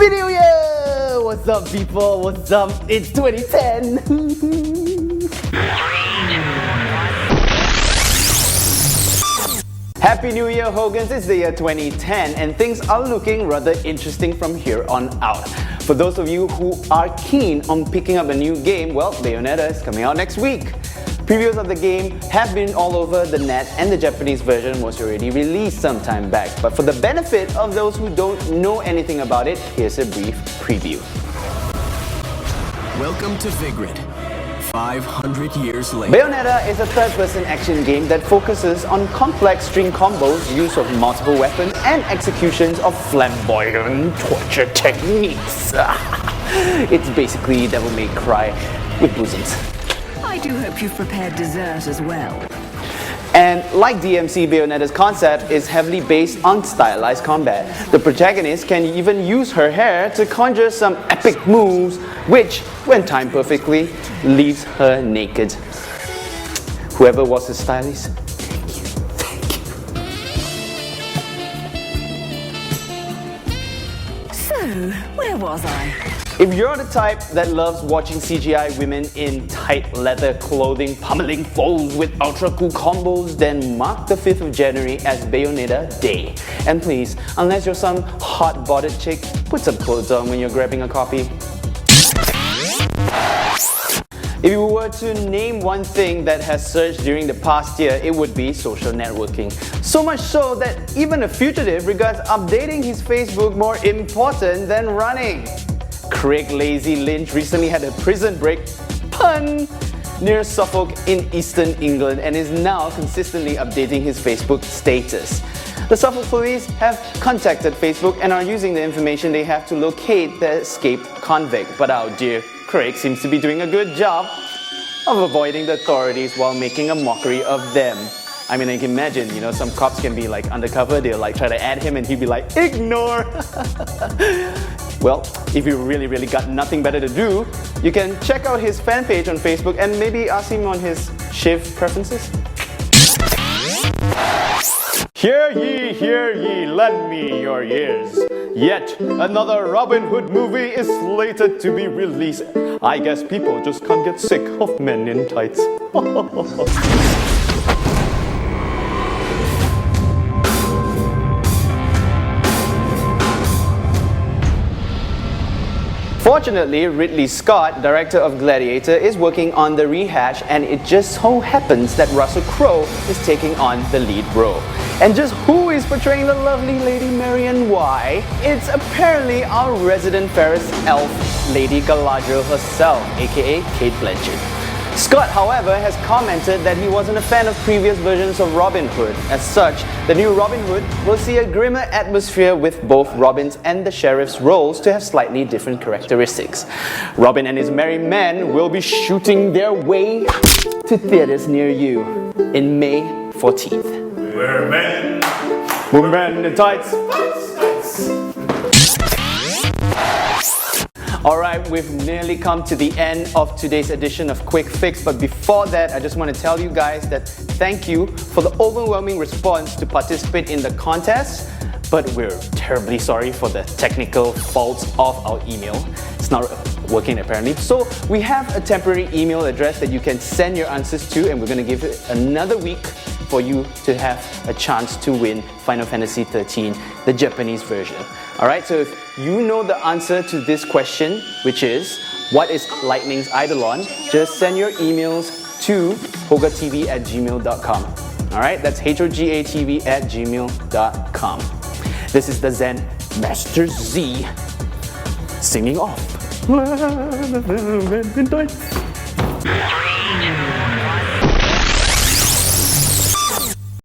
Happy New Year! What's up, people? What's up? It's 2010. Happy New Year, Hogans. It's the year 2010 and things are looking rather interesting from here on out. For those of you who are keen on picking up a new game, well, Bayonetta is coming out next week. Previews of the game have been all over the net and the Japanese version was already released some time back. But for the benefit of those who don't know anything about it, here's a brief preview. Welcome to Vigrid. 500 years later. Bayonetta is a third-person action game that focuses on complex string combos, use of multiple weapons, and executions of flamboyant torture techniques. It's basically Devil May Cry with bosoms. I do hope you've prepared dessert as well. And like DMC, Bayonetta's concept is heavily based on stylized combat. The protagonist can even use her hair to conjure some epic moves, which, when timed perfectly, leaves her naked. Whoever was the stylist, thank you. So, where was I? If you're the type that loves watching CGI women in tight leather clothing pummeling foes with ultra cool combos, then mark the 5th of January as Bayonetta Day. And please, unless you're some hot-bodied chick, put some clothes on when you're grabbing a copy. If you were to name one thing that has surged during the past year, it would be social networking. So much so that even a fugitive regards updating his Facebook more important than running. Craig Lazy Lynch recently had a prison break, pun, near Suffolk in eastern England and is now consistently updating his Facebook status. The Suffolk police have contacted Facebook and are using the information they have to locate the escaped convict. But our dear Craig seems to be doing a good job of avoiding the authorities while making a mockery of them. I mean, I can imagine, some cops can be like undercover, they'll like try to add him and he'd be like, ignore! Well, if you really got nothing better to do, you can check out his fan page on Facebook and maybe ask him on his shiv preferences. Hear ye, lend me your ears. Yet another Robin Hood movie is slated to be released. I guess people just can't get sick of men in tights. Fortunately, Ridley Scott, director of Gladiator, is working on the rehash and it just so happens that Russell Crowe is taking on the lead role. And just who is portraying the lovely Lady Marion Y? It's apparently our resident Ferris elf, Lady Galadriel herself, aka Kate Blanchett. Scott, however, has commented that he wasn't a fan of previous versions of Robin Hood. As such, the new Robin Hood will see a grimmer atmosphere with both Robin's and the Sheriff's roles to have slightly different characteristics. Robin and his merry men will be shooting their way to theaters near you in May 14th. We're men. We're men in tights. Alright, we've nearly come to the end of today's edition of Quick Fix, but before that, I just want to tell you guys that thank you for the overwhelming response to participate in the contest, but we're terribly sorry for the technical faults of our email. It's not working apparently. So we have a temporary email address that you can send your answers to, and we're going to give it another week for you to have a chance to win Final Fantasy XIII, the Japanese version. Alright, so if you know the answer to this question, which is, what is Lightning's Eidolon? Just send your emails to HogaTV@gmail.com. Alright, that's HogaTV@gmail.com. This is the Zen Master Z singing off.